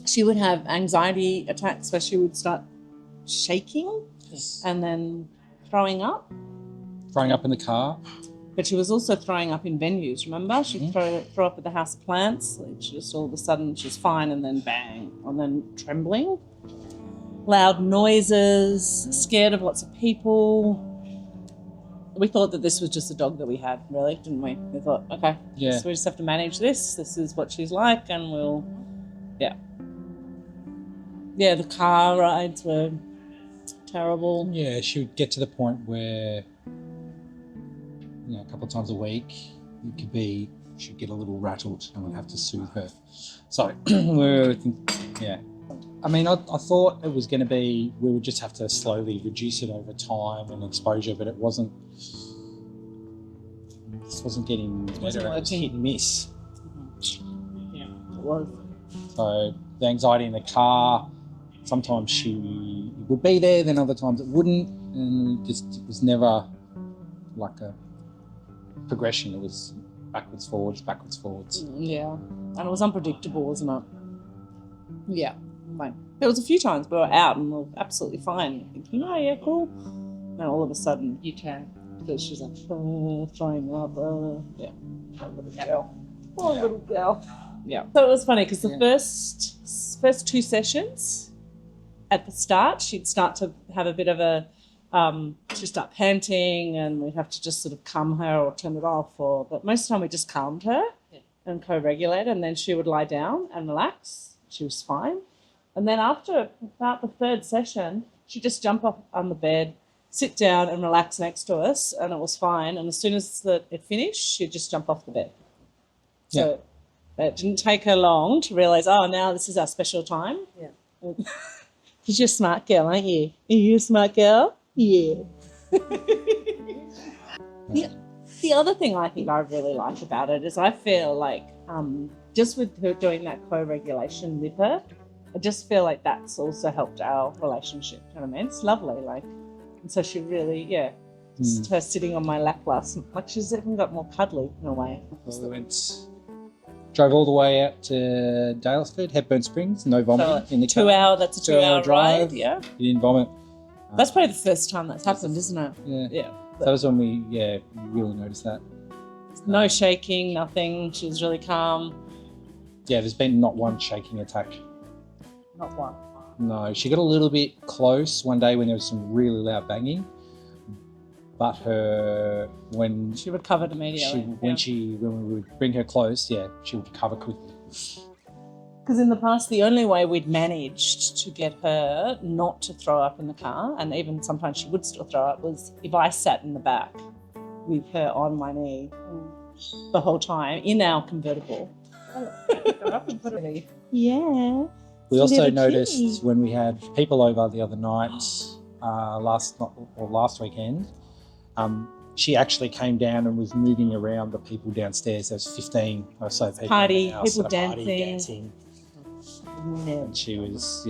she would have anxiety attacks where she would start shaking and then throwing up. Throwing up in the car. But she was also throwing up in venues, remember? She'd throw up at the House of Plants. Like she just all of a sudden she's fine and then bang, and then trembling. Loud noises, scared of lots of people. We thought that this was just a dog that we had, really, didn't we? We thought, okay, so we just have to manage this. This is what she's like, and we'll, Yeah, the car rides were terrible. Yeah, she would get to the point where, a couple of times a week, she'd get a little rattled and we'd have to soothe her. So, I mean, I thought it was going to be, we would just have to slowly reduce it over time and exposure, but it wasn't getting better. It was hit and miss. Yeah, it was. So the anxiety in the car, sometimes she would be there, then other times it wouldn't, and it was never like a progression. It was backwards, forwards. Yeah, and it was unpredictable, wasn't it? Yeah. Like, there was a few times we were out and we were absolutely fine, thinking, oh yeah, cool. And all of a sudden, you turn, because she's like, throwing up, yeah. Poor little girl. Poor little girl. Yeah. So it was funny because the first 2 sessions, at the start, she'd start to have a bit of a, she'd start panting and we'd have to just sort of calm her or turn it off. But most of the time we just calmed her and co-regulate, and then she would lie down and relax. She was fine. And then after about the 3rd session, she'd just jump up on the bed, sit down and relax next to us, and it was fine. And as soon as it finished, she'd just jump off the bed. So it didn't take her long to realise, oh, now this is our special time. Yeah. Because you're a smart girl, aren't you? Are you a smart girl? Yeah. The other thing I think I really like about it is I feel like just with her doing that co-regulation with her, I just feel like that's also helped our relationship. You know what I mean? It's lovely, and so she really, just her sitting on my lap last, she's even got more cuddly in a way. So we drove all the way out to Dalesford, Hepburn Springs, no vomit in the car. That's a 2-hour drive. Yeah. You didn't vomit. That's probably the first time that's happened, isn't it? Yeah. That was when we, really noticed that. No shaking, nothing. She was really calm. Yeah, there's been not one shaking attack. Not one. No, she got a little bit close one day when there was some really loud banging, but when she recovered immediately. When we would bring her close, she would recover quickly. Because in the past, the only way we'd managed to get her not to throw up in the car, and even sometimes she would still throw up, was if I sat in the back with her on my knee the whole time in our convertible. Yeah. We also noticed when we had people over the other night, last weekend, she actually came down and was moving around the people downstairs. There was 15 or so people. People dancing. And she was,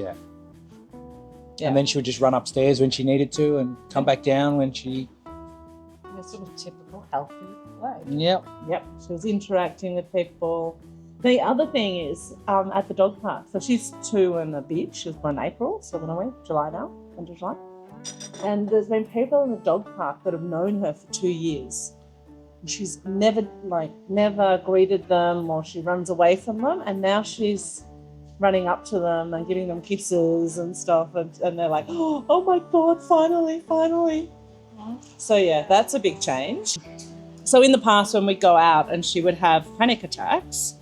And then she would just run upstairs when she needed to and come back down when she... In a sort of typical healthy way. Yep. She was interacting with people. The other thing is at the dog park. So she's 2 and a bit. She was born in April, so when are we? July now, end of July. And there's been people in the dog park that have known her for 2 years. And she's never greeted them, or she runs away from them. And now she's running up to them and giving them kisses and stuff. And they're like, oh my God, finally. So that's a big change. So in the past when we'd go out and she would have panic attacks,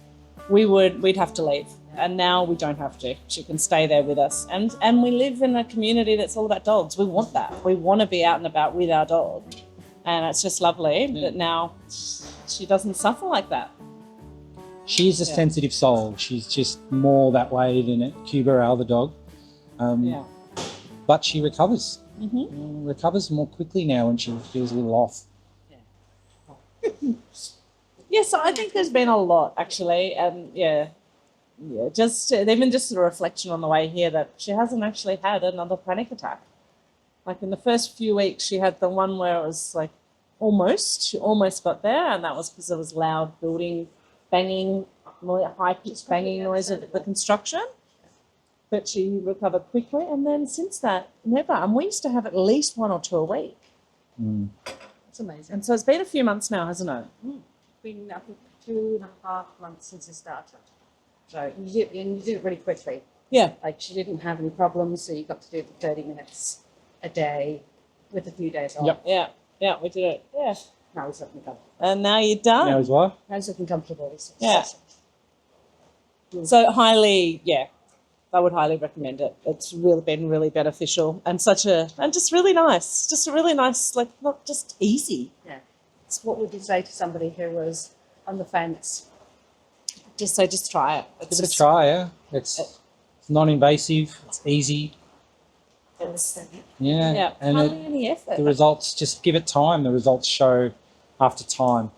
we'd have to leave. And now we don't have to. She can stay there with us. And we live in a community that's all about dogs. We want that. We want to be out and about with our dog. And it's just lovely that now she doesn't suffer like that. She's a sensitive soul. She's just more that way than Cuba, our other dog. But she recovers. Mm-hmm. Recovers more quickly now when she feels a little off. So I think there's been a lot, actually. And just even just a reflection on the way here that she hasn't actually had another panic attack. Like in the first few weeks, she had the one where it was like she almost got there, and that was because there was loud building, banging, high-pitched banging noise of the construction. but she recovered quickly. And then since that, never. And we used to have at least 1 or 2 a week. Mm. It's amazing. And so it's been a few months now, hasn't it? It's been, I think, 2.5 months since it started. So you did it really quickly. Yeah. Like, she didn't have any problems, so you got to do the 30 minutes a day with a few days off. Yep. Yeah. Yeah, we did it. Yeah. Now he's looking comfortable. And now you're done. Now as well. Now he's looking comfortable. Yeah. So highly, yeah, I would highly recommend it. It's really been really beneficial and just really nice. Just a really nice, like, not just easy. Yeah. So what would you say to somebody who was on the fence? Just try it. It's Give it a just, try, yeah. It's non-invasive. It's easy. it's, Yeah. yeah, And hardly any effort. the results, just give it time. The results show after time.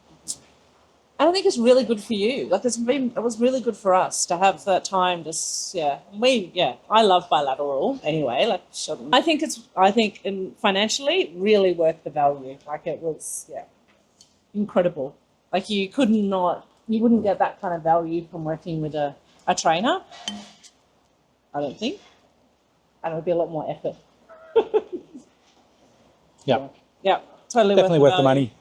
And I think it's really good for you. Like it was really good for us to have that time. I love bilateral anyway. Like I think financially really worth the value. Like it was, incredible. Like you wouldn't get that kind of value from working with a trainer. I don't think. And it would be a lot more effort. Yeah. Yeah, totally Definitely worth the value. money.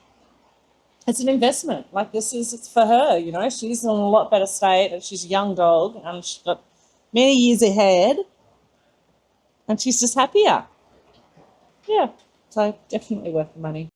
It's an investment. Like it's for her, you know. She's in a lot better state and she's a young dog and she's got many years ahead and she's just happier. Yeah. So definitely worth the money.